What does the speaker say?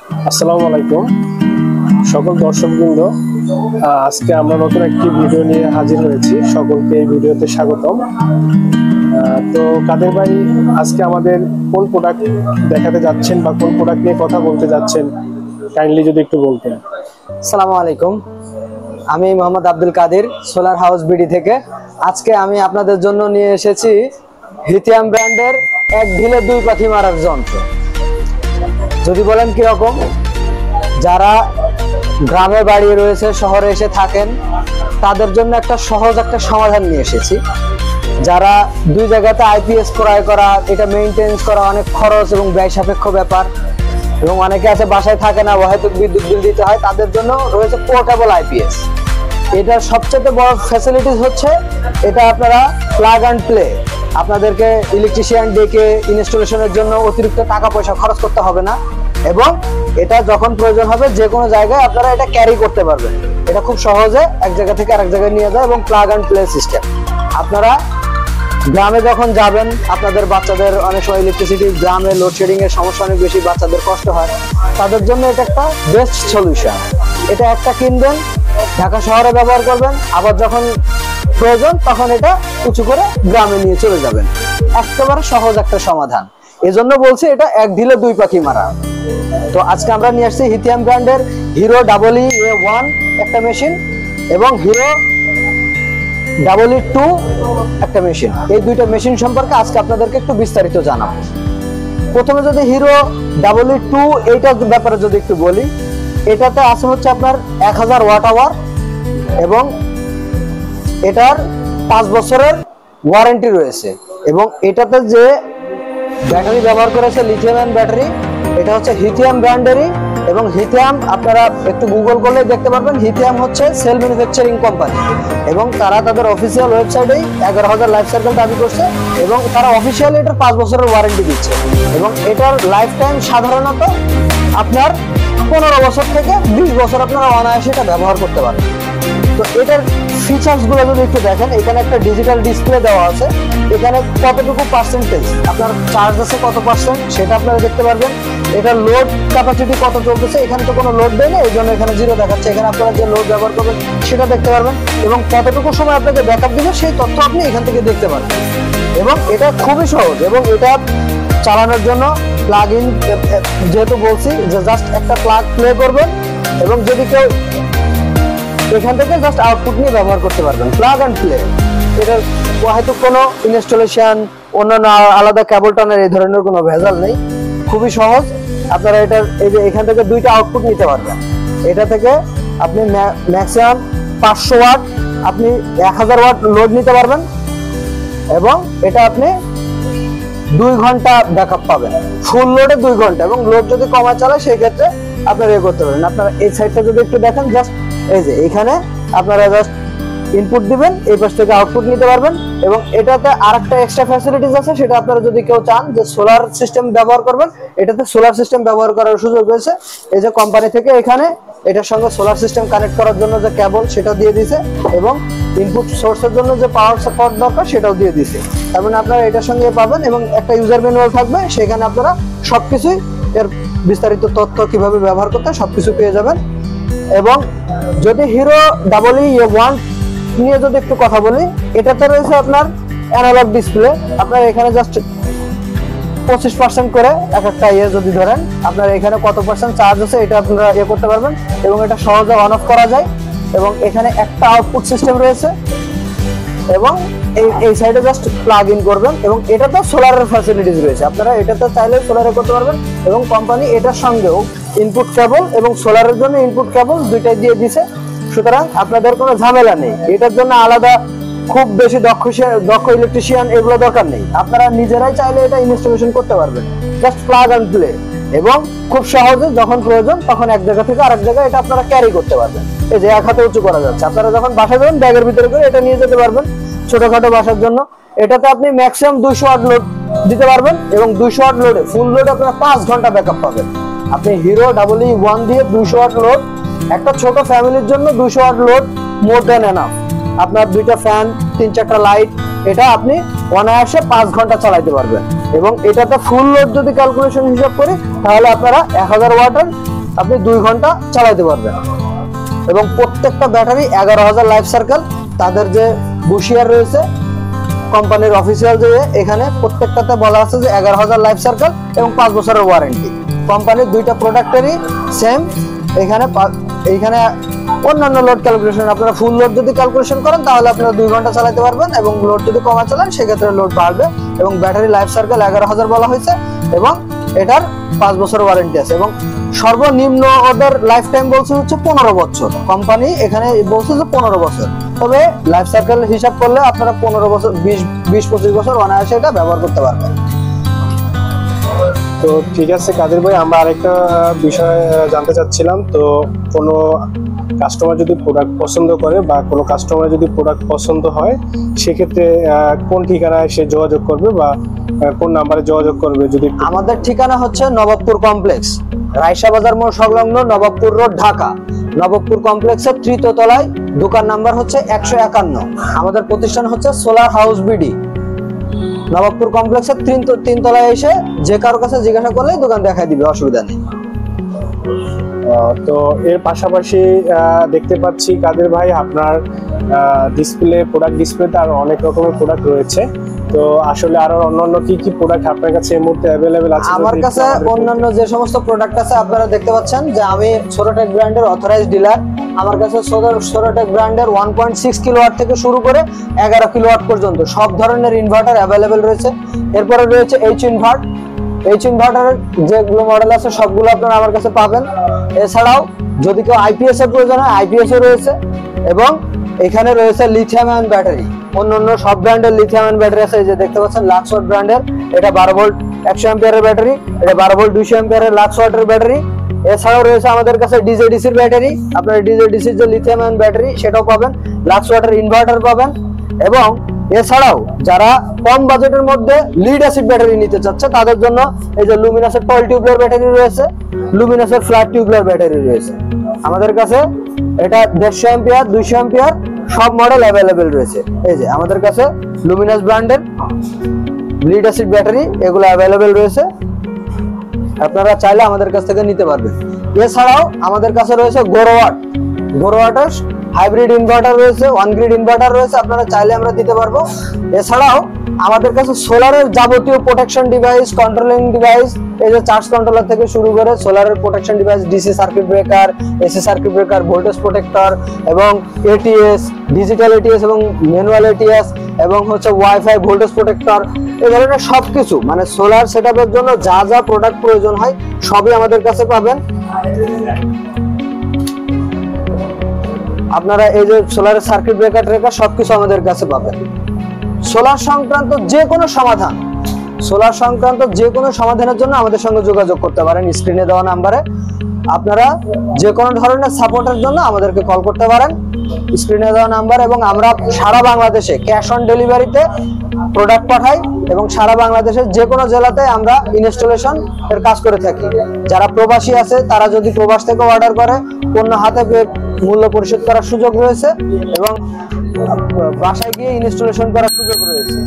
আসসালামু আলাইকুম সকল দর্শকবৃন্দ, আজকে আমরা নতুন একটি ভিডিও নিয়ে হাজির হয়েছি। সকলকে এই ভিডিওতে স্বাগতম। তো কাদের ভাই আজকে আমাদের কোন প্রোডাক্ট দেখাতে যাচ্ছেন বা কোন প্রোডাক্ট নিয়ে কথা বলতে যাচ্ছেন, কাইন্ডলি যদি একটু বলতেন। আসসালামু আলাইকুম, আমি মোহাম্মদ আব্দুল কাদের, সোলার হাউস বিডি থেকে। আজকে আমি আপনাদের জন্য নিয়ে এসেছি হিথিয়াম ব্র্যান্ডের এক ঢিলে দুই পাখি মারার যন্ত্র। যদি বলেন কিরকম, যারা গ্রামে বাড়ি রয়েছে, শহরে এসে থাকেন, তাদের জন্য একটা সহজ একটা সমাধান নিয়ে এসেছি। যারা দুই জায়গাতে আইপিএস ক্রয় করা, এটা মেইনটেনেন্স করা অনেক খরচ এবং ব্যয় সাপেক্ষ ব্যাপার, এবং অনেকে আছে বাসায় থাকে না, হয়তো বিদ্যুৎ বিল দিতে হয়, তাদের জন্য রয়েছে পোর্টেবল আইপিএস। এটার সবচেয়ে বড় ফ্যাসিলিটিস হচ্ছে এটা আপনারা প্লাগ অ্যান্ড প্লে, আপনাদেরকে ইলেকট্রিশিয়ান ডেকে ইনস্টলেশনের জন্য অতিরিক্ত টাকা পয়সা খরচ করতে হবে না, এবং এটা যখন প্রয়োজন হবে যে কোনো জায়গায় আপনারা এটা ক্যারি করতে পারবেন। এটা খুব সহজে এক জায়গা থেকে আরেক জায়গায় নিয়ে যায়, এবং প্লাগ অ্যান্ড প্লে সিস্টেম। আপনারা গ্রামে যখন যাবেন, আপনাদের বাচ্চাদের অনেক সময় ইলেকট্রিসিটি, গ্রামে লোডশেডিং এর সমস্যা অনেক বেশি, বাচ্চাদের কষ্ট হয়, তাদের জন্য এটা একটা বেস্ট সলিউশন। এটা একটা কিনবেন, ঢাকা শহরে ব্যবহার করবেন, আবার যখন প্রয়োজন তখন এটা উঁচু করে গ্রামে নিয়ে চলে যাবেন। একেবারে সহজ একটা সমাধান, এজন্য বলছি এটা এক ঢিলে দুই পাখি মারা। তো আজকে আমরা নিয়ে আসছি হিথিয়াম ব্র্যান্ডের হিরো EE1 একটা মেশিন এবং হিরো EE2 একটা মেশিন। এই দুইটা মেশিন সম্পর্কে আজকে আপনাদেরকে একটু বিস্তারিত জানাবো। প্রথমে যদি হিরো EE2 এইটার ব্যাপারে যদি একটু বলি, এটাতে আছে হচ্ছে আপনার 1000 ওয়াট আওয়ার, এবং এটার 5 বছরের ওয়ারেন্টি রয়েছে। এবং এটাতে যে ব্যাটারি ব্যবহার করেছে লিথিয়াম ব্যাটারি, এটা হচ্ছে হিথিয়াম ব্র্যান্ডেরই। এবং হিথিয়াম আপনারা একটু গুগল করলে দেখতে পারবেন, হিথিয়াম হচ্ছে সেল ম্যানুফ্যাকচারিং কোম্পানি, এবং তারা তাদের অফিসিয়াল ওয়েবসাইটেই 11,000 লাইফ সাইকেল দাবি করছে, এবং তারা অফিসিয়ালি এটার 5 বছরের ওয়ারেন্টি দিচ্ছে। এবং এটার লাইফ টাইম সাধারণত আপনার 15 বছর থেকে 20 বছর আপনারা অনায়াসে এটা ব্যবহার করতে পারেন। তো এটার ফিচার্স গুলো যদি একটু দেখেন, এখানে একটা ডিজিটাল ডিসপ্লে দেওয়া আছে, এখানে কতটুকু পার্সেন্টেজ আপনার চার্জ আছে, কত পার্সেন্ট সেটা আপনারা দেখতে পারবেন। এটার লোড ক্যাপাসিটি কত চলতেছে, এখানে তো কোনো লোড দেয় না, এই জন্য এখানে 0 দেখাচ্ছে। এখানে আপনারা যে লোড ব্যবহার করবেন সেটা দেখতে পারবেন, এবং কতটুকু সময় আপনাকে ব্যাকআপ দিবে সেই তথ্য আপনি এখান থেকে দেখতে পারবেন। এবং এটা খুবই সহজ, এবং এটা চালানোর জন্য প্লাগ ইন, যেহেতু বলছি যে জাস্ট একটা প্লাগ প্লে করবেন, এবং যদি কেউ এখান থেকে জাস্ট আউটপুট নিয়ে ব্যবহার করতে পারবেন, প্লাগ অ্যান্ড প্লে। এটার হয়তো কোনো ইনস্টলেশন, অন্যান্য আলাদা কেবল টানার এই ধরনের কোনো ভেজাল নেই, খুবই সহজ। আপনারা এটার এই যে এখান থেকে দুইটা আউটপুট নিতে পারবেন। এটা থেকে আপনি ম্যাক্সিমাম 500 ওয়াট, আপনি 1000 ওয়াট লোড নিতে পারবেন, এবং এটা আপনি 2 ঘন্টা ব্যাকআপ পাবেন, ফুল লোডে 2 ঘন্টা। এবং লোড যদি কমায় চালায় সেই ক্ষেত্রে আপনারা ইয়ে করতে পারেন। আপনারা এই সাইডটা যদি একটু দেখেন, জাস্ট এই যে এখানে আপনারা জাস্ট ইনপুট দিবেন, এই পাশ থেকে আউটপুট নিতে পারবেন। এবং এটাতে আরেকটা এক্সট্রা ফ্যাসিলিটিস আছে, সেটা আপনারা যদি কেউ চান যে সোলার সিস্টেম ব্যবহার করবেন, এটাতে সোলার সিস্টেম ব্যবহার করার সুযোগ রয়েছে। এই যে কোম্পানি থেকে এখানে এটার সঙ্গে সোলার সিস্টেম কানেক্ট করার জন্য যে কেবল সেটা দিয়ে দিয়েছে, এবং ইনপুট সোর্সের জন্য যে পাওয়ার সাপোর্ট দরকার সেটাও দিয়ে দিয়েছে। তার মানে আপনারা এটার সঙ্গে পাবেন, এবং একটা ইউজার ম্যানুয়াল থাকবে, সেখানে আপনারা সবকিছুই এর বিস্তারিত তথ্য কিভাবে ব্যবহার করতে সবকিছু পেয়ে যাবেন। এবং যদি হিরো EE1 নিয়ে যদি একটু কথা বলি, এটাতে রয়েছে আপনার অ্যানালগ ডিসপ্লে। আপনার এখানে জাস্ট 25% করে এক একটা যদি ধরেন, আপনার এখানে কত পার্সেন্ট চার্জ আছে এটা আপনারা করতে পারবেন, এবং এটা সহজে অন অফ করা যায়। এবং এখানে একটা আউটপুট সিস্টেম রয়েছে, এবং এই সাইডে জাস্ট প্লাগ ইন করবেন। এবং এটাতে সোলারের ফ্যাসিলিটিস রয়েছে, আপনারা এটাতে চাইলে সোলারে করতে পারবেন। এবং কোম্পানি এটার সঙ্গেও ইনপুট কেবল এবং সোলারের জন্য ইনপুট কেবল দুইটাই দিয়ে দিছে, সুতরাং আপনাদের কোনো ঝামেলা নেই। এটার জন্য আলাদা খুব বেশি দক্ষ ইলেকট্রিশিয়ান এগুলো দরকার নেই, আপনারা নিজেরাই চাইলে এটা ইনস্টলেশন করতে পারবেন, জাস্ট প্লাগ অ্যান্ড প্লে। এবং খুব সহজে যখন প্রয়োজন তখন এক জায়গা থেকে আরেক জায়গায় এটা আপনারা ক্যারি করতে পারবেন। এই যে এক হাতে উঁচু করা যাচ্ছে, আপনারা যখন বাসায় যাবেন ব্যাগের ভিতরে করে এটা নিয়ে যেতে পারবেন ছোটখাটো বাসার জন্য। এটাতে আপনি ম্যাক্সিমাম 200 ওয়াট লোড দিতে পারবেন, এবং 200 ওয়াট লোডে ফুল লোড আপনারা 5 ঘন্টা ব্যাকআপ পাবেন। আপনি হিরো EE1 দিয়ে 200 ওয়াট লোড, একটা ছোট ফ্যামিলির জন্য 200 watt load more than enough. আপনার 2টা ফ্যান, 3-4টা লাইট, এটা আপনি অনায়াসে 5 ঘন্টা চালাতে পারবেন। এবং এটাতে ফুল লোড যদি ক্যালকুলেশন হিসাব করি, তাহলে আপনারা 1000 ওয়াটের আপনি 2 ঘন্টা চালাতে পারবেন। এবং প্রত্যেকটা ব্যাটারি 11,000 লাইফ সার্কেল। তাদের যে বুশিয়ার রয়েছে কোম্পানির অফিসিয়াল যে এখানে প্রত্যেকটাতে বলা আছে যে 11,000 লাইফ সার্কেল এবং 5 বছরের ওয়ারেন্টি। কোম্পানির দুইটা প্রোডাক্টেরই সেম। এইখানে অন্যান্য লোড ক্যালকুলেশন, আপনারা ফুল লোড যদি ক্যালকুলেশন করেন তাহলে আপনারা 2 ঘন্টা চালাতে পারবেন, এবং লোড যদি কমা চালান সেক্ষেত্রে লোড বাড়বে। এবং ব্যাটারি লাইফ সার্কেল 11,000 বলা হয়েছে, এবং এটার 5 বছর ওয়ারেন্টি আছে। এবং সর্বনিম্ন ওদের লাইফ টাইম বলছে হচ্ছে 15 বছর। কোম্পানি এখানে বলছে যে 15 বছর, তবে লাইফ সার্কেল হিসাব করলে আপনারা 15 বছর 20-25 বছর অনায়াসে এটা ব্যবহার করতে পারবেন। তো ঠিক আছে কাদের ভাই, আমরা আরেকটা বিষয় জানতে চাচ্ছিলাম। তো কোনো কাস্টমার যদি প্রোডাক্ট পছন্দ করে বা কোনো কাস্টমার যদি প্রোডাক্ট পছন্দ হয়, সেক্ষেত্রে কোন ঠিকানায় সে যোগাযোগ করবে বা কোন নাম্বারে যোগাযোগ করবে? যদি আমাদের ঠিকানা হচ্ছে নবাবপুর কমপ্লেক্স, রায়সা বাজার মোড় সংলগ্ন নবাবপুর রোড, ঢাকা। নবাবপুর কমপ্লেক্সের 3য় তলায়, দোকান নাম্বার হচ্ছে 151। আমাদের প্রতিষ্ঠান হচ্ছে সোলার হাউস বিডি। নবাবপুর কমপ্লেক্সের 3 তলায় এসে যে কারোর কাছে জিজ্ঞাসা করলেই দোকান দেখাই দিবে, অসুবিধা নেই। তো এর পাশাপাশি দেখতে পাচ্ছি কাদের ভাই আপনার প্রোডাক্ট ডিসপ্লেতে আরো অনেক রকমের প্রোডাক্ট রয়েছে। তো আসলে আরো অন্যান্য কি কি প্রোডাক্ট আপনার কাছে এই মুহূর্তে অ্যাভেলেবেল আছে? আমার কাছে অন্যান্য যে সমস্ত প্রোডাক্ট আছে আপনারা দেখতে পাচ্ছেন যে আমি সোরোটেক ব্র্যান্ডের অথরাইজড ডিলার। আমার কাছে সোরোটেক ব্র্যান্ডের 1.6 কিলোওয়াট থেকে শুরু করে 11 কিলোওয়াট পর্যন্ত সব ধরনের ইনভার্টার অ্যাভেলেবেল রয়েছে। এরপরে রয়েছে এইচ ইনভার্টারের যেগুলো মডেল আছে সবগুলো আপনারা আমার কাছে পাবেন। এছাড়াও যদি কেউ আইপিএস এর প্রয়োজন হয়, আইপিএস এর রয়েছে। এবং এখানে রয়েছে লিথিয়াম আয়ন ব্যাটারি, অন্যান্য সব ব্র্যান্ডের লিথিয়াম আয়ন ব্যাটারি আছে। এই যে দেখতে পাচ্ছেন লাক্সওয়াট ব্র্যান্ডের, এটা 12 ভোল্ট 100 অ্যাম্পিয়ারের ব্যাটারি, এটা 12 ভোল্ট 200 অ্যাম্পিয়ারের লাক্সওয়াটের ব্যাটারি। এছাড়াও রয়েছে আমাদের কাছে ডিজেডিসির ব্যাটারি, আপনারা ডিজেডিসির যে লিথিয়াম আয়ন ব্যাটারি সেটাও পাবেন, লাক্সওয়াটের ইনভার্টার পাবেন। এবং এছাড়াও যারা কম বাজেটের মধ্যে লিড অ্যাসিড ব্যাটারি নিতে চাচ্ছে তাদের জন্য এই যে লুমিনাসের 12 টিউবলার ব্যাটারি রয়েছে, লুমিনাসের ফ্ল্যাট টিউবলার ব্যাটারি রয়েছে আমাদের কাছে। এটা 150 অ্যাম্পিয়ার 200 অ্যাম্পিয়ার সব মডেল অ্যাভেলেবেল রয়েছে। এই যে আমাদের কাছে লুমিনাস ব্র্যান্ডের লিড অ্যাসিড ব্যাটারি এগুলো অ্যাভেলেবেল রয়েছে, আপনারা চাইলে আমাদের কাছ থেকে নিতে পারবেন। এছাড়াও আমাদের কাছে রয়েছে গোরোওয়াটের হাইব্রিড ইনভার্টার রয়েছে, 1 গ্রিড ইনভার্টার রয়েছে, আপনারা চাইলে আমরা দিতে পারবো। এছাড়াও আমাদের কাছে সোলারের যাবতীয় প্রোটেকশন ডিভাইস, কন্ট্রোলিং ডিভাইস, এই যে চার্জ কন্ট্রোলার থেকে শুরু করে সোলারের protection device, DC circuit breaker, AC circuit breaker, voltage protector এবং এটিএস, ডিজিটাল এটিএস এবং ম্যানুয়াল এটিএস এবং হচ্ছে ওয়াইফাই ভোল্টেজ প্রোটেক্টর, এই ধরনের সবকিছু মানে সোলার সেটআপের জন্য যা যা প্রোডাক্ট প্রয়োজন হয় সবই আমাদের কাছে পাবেন। আপনারা এই যে সোলারের সার্কিট ব্রেকার ট্রেকার সবকিছু আমাদের কাছে পাবেন। সোলার সংক্রান্ত যে কোনো সমাধানের জন্য আমাদের সঙ্গে যোগাযোগ করতে পারেন স্ক্রিনে দেওয়া নাম্বারে। আপনারা যে কোনো ধরনের সাপোর্টের জন্য আমাদেরকে কল করতে পারেন স্ক্রিনে দেওয়া নাম্বার। এবং আমরা সারা বাংলাদেশে ক্যাশ অন ডেলিভারিতে প্রোডাক্ট পাঠাই এবং সারা বাংলাদেশের যে কোনো জেলাতে আমরা ইনস্টলেশন এর কাজ করে থাকি। যারা প্রবাসী আছে তারা যদি প্রবাস থেকে অর্ডার করে পণ্য হাতে পেয়ে মূল্য পরিশোধ করার সুযোগ রয়েছে এবং বাসায় গিয়ে ইনস্টলেশন করার সুযোগ রয়েছে।